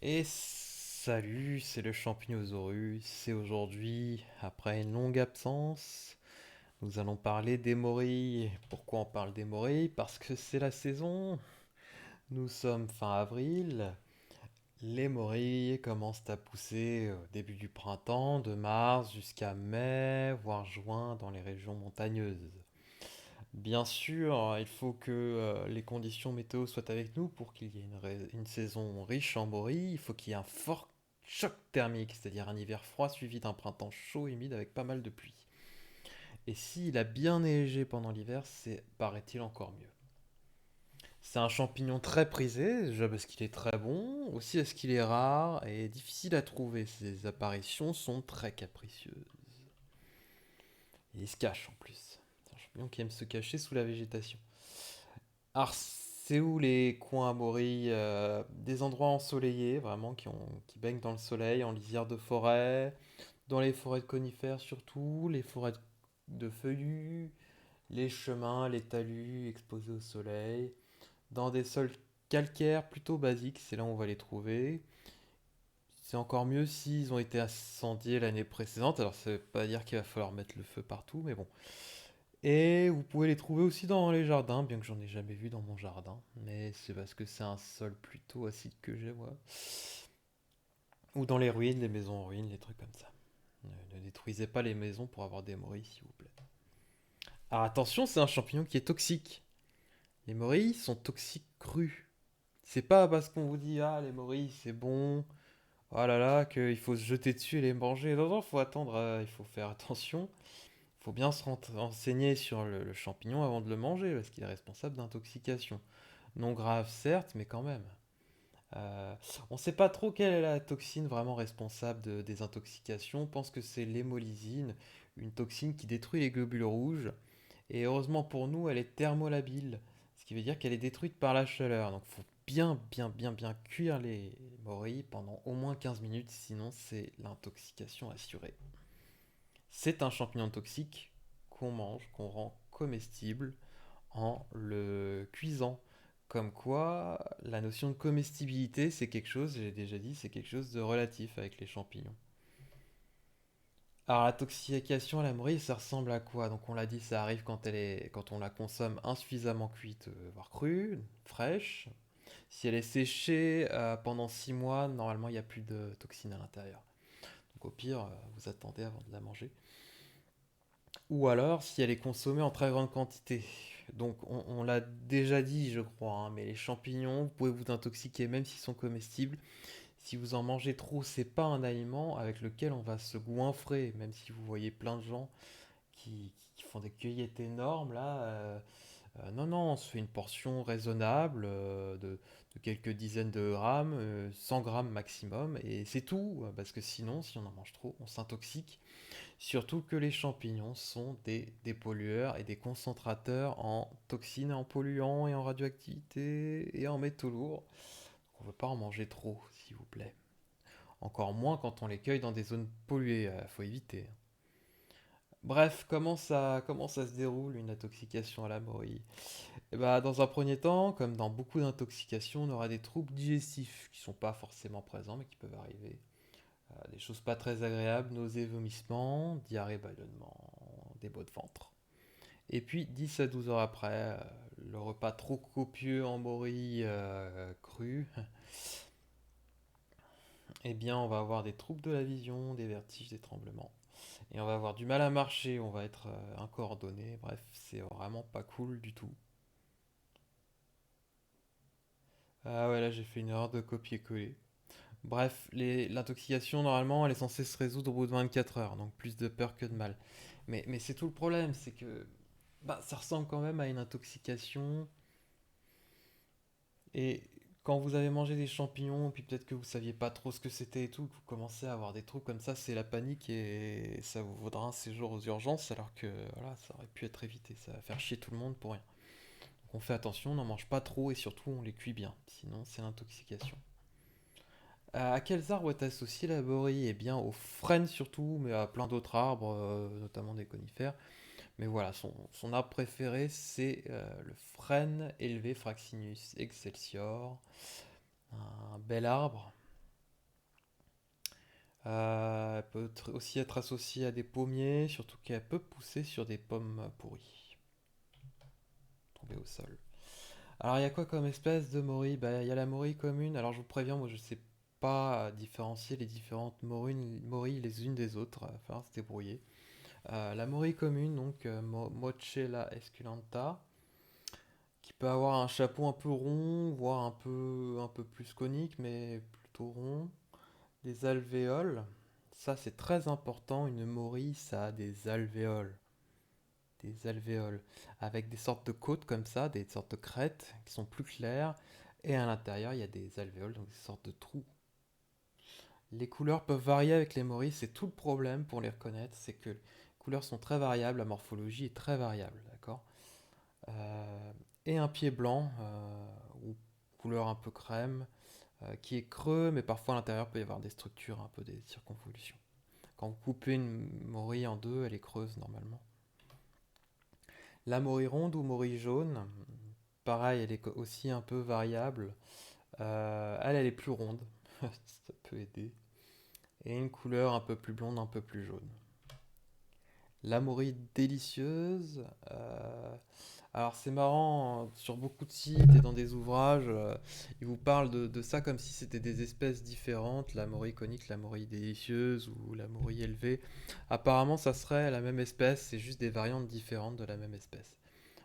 Et salut, c'est le Champignosaurus. Et aujourd'hui, après une longue absence, nous allons parler des morilles. Pourquoi on parle des morilles? Parce que c'est la saison. Nous sommes fin avril. Les morilles commencent à pousser au début du printemps, de mars jusqu'à mai, voire juin dans les régions montagneuses. Bien sûr, il faut que les conditions météo soient avec nous pour qu'il y ait une saison riche en morilles. Il faut qu'il y ait un fort choc thermique, c'est-à-dire un hiver froid suivi d'un printemps chaud et humide avec pas mal de pluie. Et s'il a bien neigé pendant l'hiver, c'est, paraît-il, encore mieux. C'est un champignon très prisé, déjà parce qu'il est très bon, aussi parce qu'il est rare et difficile à trouver. Ses apparitions sont très capricieuses. Et il se cache en plus. C'est un champignon qui aime se cacher sous la végétation. Alors, c'est où les coins à Maury? Des endroits ensoleillés, vraiment, qui baignent dans le soleil, en lisière de forêt, dans les forêts de conifères surtout, les forêts de feuillus, les chemins, les talus exposés au soleil, dans des sols calcaires plutôt basiques, c'est là où on va les trouver. C'est encore mieux s'ils ont été incendiés l'année précédente, alors ça veut pas dire qu'il va falloir mettre le feu partout, mais bon. Et vous pouvez les trouver aussi dans les jardins, bien que j'en ai jamais vu dans mon jardin. Mais c'est parce que c'est un sol plutôt acide que j'ai, moi. Ou dans les ruines, les maisons en ruine, les trucs comme ça. Ne détruisez pas les maisons pour avoir des morilles, s'il vous plaît. Alors attention, c'est un champignon qui est toxique. Les morilles sont toxiques crus. C'est pas parce qu'on vous dit ah les morilles c'est bon, oh là là qu'il faut se jeter dessus et les manger. Non non, faut attendre, il faut faire attention. Il faut bien se renseigner sur le champignon avant de le manger parce qu'il est responsable d'intoxication. Non grave, certes, mais quand même. Euh, on ne sait pas trop quelle est la toxine vraiment responsable des intoxications. On pense que c'est l'hémolysine, une toxine qui détruit les globules rouges. Et heureusement pour nous, elle est thermolabile, ce qui veut dire qu'elle est détruite par la chaleur. Donc il faut bien cuire les morilles pendant au moins 15 minutes, sinon c'est l'intoxication assurée. C'est un champignon toxique qu'on mange, qu'on rend comestible en le cuisant. Comme quoi, la notion de comestibilité, c'est quelque chose, j'ai déjà dit, c'est quelque chose de relatif avec les champignons. Alors, la toxification à la morille, ça ressemble à quoi? Donc, on l'a dit, ça arrive quand on la consomme insuffisamment cuite, voire crue, fraîche. Si elle est séchée pendant 6 mois, normalement, il n'y a plus de toxines à l'intérieur. Donc, au pire, vous attendez avant de la manger. Ou alors si elle est consommée en très grande quantité. Donc on l'a déjà dit, je crois, hein, mais les champignons, vous pouvez vous intoxiquer même s'ils sont comestibles. Si vous en mangez trop, c'est pas un aliment avec lequel on va se goinfrer, même si vous voyez plein de gens qui font des cueillettes énormes là. Non, non, on se fait une portion raisonnable de quelques dizaines de grammes, 100 grammes maximum, et c'est tout, parce que sinon, si on en mange trop, on s'intoxique. Surtout que les champignons sont des pollueurs et des concentrateurs en toxines, en polluants et en radioactivité et en métaux lourds. On ne veut pas en manger trop, s'il vous plaît. Encore moins quand on les cueille dans des zones polluées, faut éviter. Bref, comment ça se déroule une intoxication à la morille? Eh ben, dans un premier temps, comme dans beaucoup d'intoxications, on aura des troubles digestifs qui ne sont pas forcément présents mais qui peuvent arriver. Des choses pas très agréables, nausées, vomissements, diarrhée, ballonnement, des maux de ventre. Et puis 10 à 12 heures après, le repas trop copieux en morille cru, eh bien on va avoir des troubles de la vision, des vertiges, des tremblements. Et on va avoir du mal à marcher, on va être incoordonné, bref, c'est vraiment pas cool du tout. Ah ouais, là j'ai fait une erreur de copier-coller. Bref, l'intoxication normalement elle est censée se résoudre au bout de 24 heures, donc plus de peur que de mal. Mais c'est tout le problème, c'est que bah, ça ressemble quand même à une intoxication. Et quand vous avez mangé des champignons, puis peut-être que vous saviez pas trop ce que c'était et tout, que vous commencez à avoir des troubles comme ça, c'est la panique et ça vous vaudra un séjour aux urgences alors que voilà, ça aurait pu être évité. Ça va faire chier tout le monde pour rien. Donc on fait attention, on n'en mange pas trop et surtout on les cuit bien, sinon c'est l'intoxication. À quels arbres est associé la borie? Eh bien aux frênes surtout, mais à plein d'autres arbres, notamment des conifères. Mais voilà, son arbre préféré c'est le frêne élevé Fraxinus excelsior. Un bel arbre. Elle peut aussi être associée à des pommiers, surtout qu'elle peut pousser sur des pommes pourries, tombées au sol. Alors, il y a quoi comme espèce de morille? Bah, il y a la morille commune. Alors, je vous préviens, moi, je sais pas différencier les différentes morilles les unes des autres. Il va falloir se débrouiller. La morille commune, donc Mochella esculenta, qui peut avoir un chapeau un peu rond, voire un peu plus conique, mais plutôt rond. Des alvéoles. Ça, c'est très important. Une morille, ça a des alvéoles. Des alvéoles. Avec des sortes de côtes comme ça, des sortes de crêtes qui sont plus claires. Et à l'intérieur, il y a des alvéoles, donc des sortes de trous. Les couleurs peuvent varier avec les morilles. C'est tout le problème pour les reconnaître. C'est que les couleurs sont très variables. La morphologie est très variable. D'accord. Et un pied blanc, ou couleur un peu crème, qui est creux, mais parfois à l'intérieur peut y avoir des structures, un peu des circonvolutions. Quand vous coupez une morille en deux, elle est creuse normalement. La morille ronde ou morille jaune, pareil, elle est aussi un peu variable. Elle est plus ronde, ça peut aider. Et une couleur un peu plus blonde, un peu plus jaune. La morille délicieuse. Alors c'est marrant, sur beaucoup de sites et dans des ouvrages, ils vous parlent de ça comme si c'était des espèces différentes, la morille conique, la morille délicieuse ou la morille élevée. Apparemment ça serait la même espèce, c'est juste des variantes différentes de la même espèce.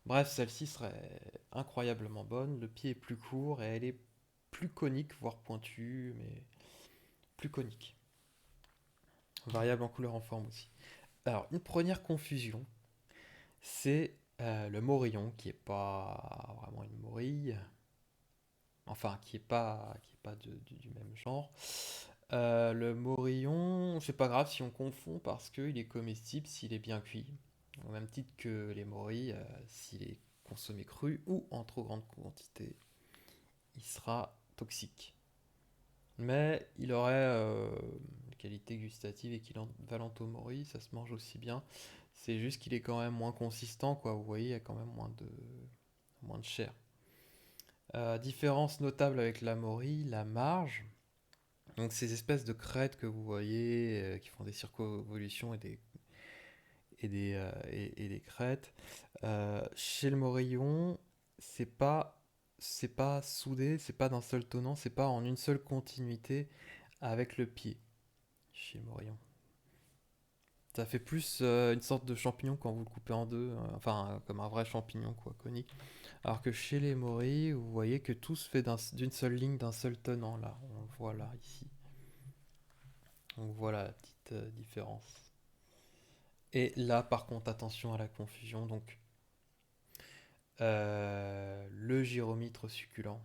Bref, celle-ci serait incroyablement bonne, le pied est plus court et elle est plus conique, voire pointue, mais plus conique. Variable en couleur, en forme aussi. Alors, une première confusion, c'est le morillon, qui est pas vraiment une morille, enfin, qui est pas du même genre. Le morillon, c'est pas grave si on confond parce qu'il est comestible s'il est bien cuit, au même titre que les morilles, s'il est consommé cru ou en trop grande quantité, il sera toxique. Mais il aurait une qualité gustative équivalente au morille, ça se mange aussi bien. C'est juste qu'il est quand même moins consistant, quoi. Vous voyez, il y a quand même moins de chair. Différence notable avec la morille, la marge. Donc ces espèces de crêtes que vous voyez, qui font des circonvolutions et des crêtes. Chez le morillon, c'est pas, c'est pas soudé, c'est pas d'un seul tenant, c'est pas en une seule continuité avec le pied. Chez le morillon. Ça fait plus une sorte de champignon quand vous le coupez en deux, comme un vrai champignon quoi, conique. Alors que chez les morilles, vous voyez que tout se fait d'une seule ligne, d'un seul tenant là. On le voit là, ici. Donc voilà la petite différence. Et là, par contre, attention à la confusion. Donc, le gyromitre succulent,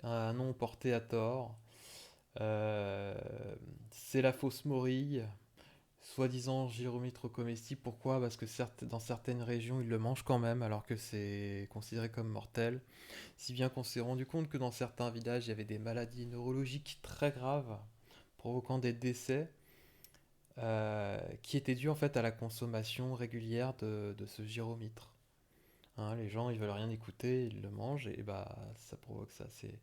un nom porté à tort. Euh, c'est la fausse morille, soi-disant gyromitre comestible. Pourquoi? Parce que dans certaines régions, ils le mangent quand même, alors que c'est considéré comme mortel. Si bien qu'on s'est rendu compte que dans certains villages, il y avait des maladies neurologiques très graves, provoquant des décès, qui étaient dus en fait à la consommation régulière de ce gyromitre. Hein, les gens, ils veulent rien écouter, ils le mangent et bah ça provoque ça. C'est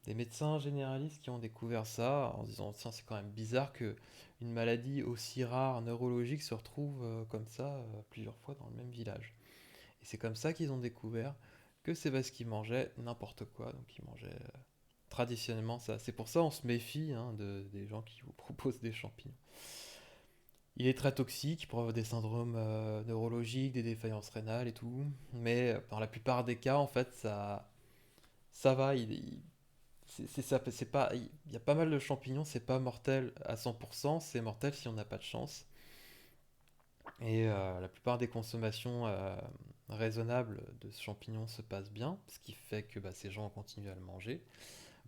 des médecins généralistes qui ont découvert ça en se disant tiens, c'est quand même bizarre que une maladie aussi rare neurologique se retrouve comme ça plusieurs fois dans le même village. Et c'est comme ça qu'ils ont découvert que c'est parce qu'ils mangeaient n'importe quoi, donc ils mangeaient traditionnellement ça. C'est pour ça on se méfie hein, des gens qui vous proposent des champignons. Il est très toxique, il provoque des syndromes neurologiques, des défaillances rénales et tout. Mais dans la plupart des cas, en fait, ça va. C'est pas, il y a pas mal de champignons, c'est pas mortel à 100%, c'est mortel si on n'a pas de chance. Et la plupart des consommations raisonnables de ce champignon se passent bien, ce qui fait que bah, ces gens continuent à le manger.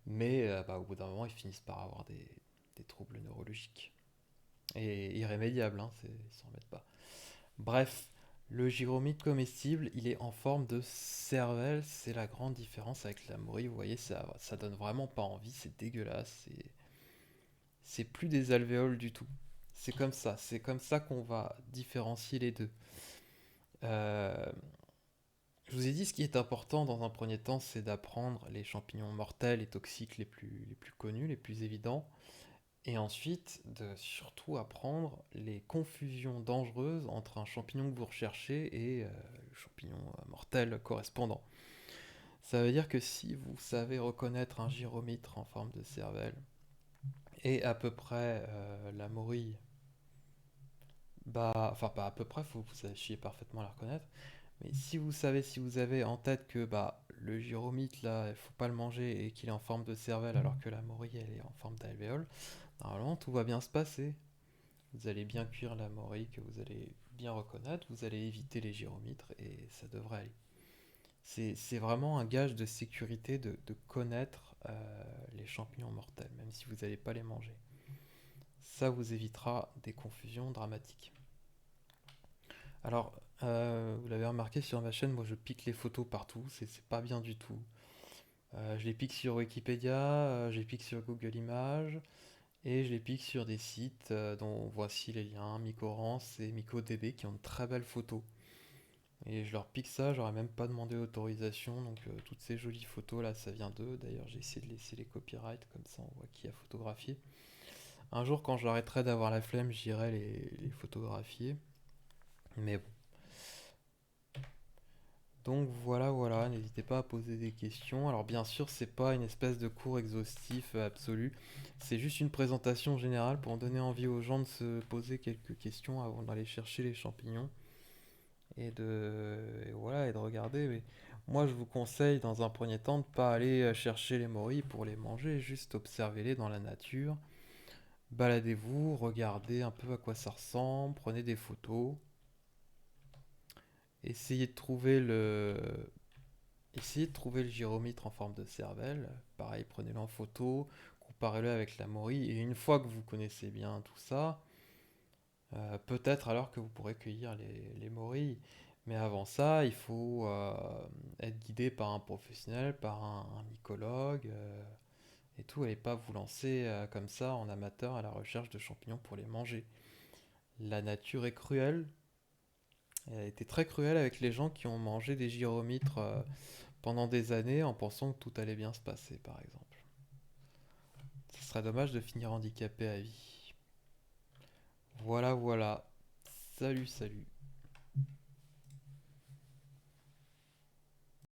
Mais bah, au bout d'un moment, ils finissent par avoir des troubles neurologiques. Et irrémédiables, hein, ils s'en remettent pas. Bref, le gyromite comestible, il est en forme de cervelle, c'est la grande différence avec la morille. Vous voyez, ça donne vraiment pas envie, c'est dégueulasse, c'est plus des alvéoles du tout. C'est comme ça qu'on va différencier les deux. Euh, je vous ai dit, ce qui est important dans un premier temps, c'est d'apprendre les champignons mortels et toxiques les plus connus, les plus évidents, Et ensuite, de surtout apprendre les confusions dangereuses entre un champignon que vous recherchez et le champignon mortel correspondant. Ça veut dire que si vous savez reconnaître un gyromètre en forme de cervelle et à peu près la morille, bah, enfin pas à peu près, faut que vous sachiez parfaitement la reconnaître, mais si vous savez, si vous avez en tête que bah, le gyromite là, il faut pas le manger et qu'il est en forme de cervelle alors que la morille elle est en forme d'alvéole, normalement tout va bien se passer. Vous allez bien cuire la morille que vous allez bien reconnaître, vous allez éviter les gyromitres et ça devrait aller. C'est vraiment un gage de sécurité de connaître les champignons mortels, même si vous n'allez pas les manger. Ça vous évitera des confusions dramatiques. Alors, vous l'avez remarqué sur ma chaîne, moi je pique les photos partout, c'est pas bien du tout. Je les pique sur Wikipédia, je les pique sur Google Images, et je les pique sur des sites dont voici les liens, Mycorance et MycoDB qui ont de très belles photos. Et je leur pique ça, j'aurais même pas demandé autorisation, donc toutes ces jolies photos là, ça vient d'eux. D'ailleurs, j'ai essayé de laisser les copyrights, comme ça on voit qui a photographié. Un jour, quand j'arrêterai d'avoir la flemme, j'irai les photographier. Mais bon. Donc voilà, voilà, n'hésitez pas à poser des questions. Alors bien sûr, c'est pas une espèce de cours exhaustif absolu, c'est juste une présentation générale pour donner envie aux gens de se poser quelques questions avant d'aller chercher les champignons et voilà et de regarder. Mais moi, je vous conseille dans un premier temps de pas aller chercher les morilles pour les manger, juste observez-les dans la nature. Baladez-vous, regardez un peu à quoi ça ressemble, prenez des photos, essayez de trouver le essayez de trouver le gyromètre en forme de cervelle. Pareil, prenez-le en photo, comparez-le avec la morille. Et une fois que vous connaissez bien tout ça, peut-être alors que vous pourrez cueillir les morilles. Mais avant ça, il faut être guidé par un professionnel, par un mycologue et tout. Allez pas vous lancer comme ça en amateur à la recherche de champignons pour les manger. La nature est cruelle. Elle a été très cruelle avec les gens qui ont mangé des gyromètres pendant des années en pensant que tout allait bien se passer, par exemple. Ce serait dommage de finir handicapé à vie. Voilà, voilà. Salut, salut.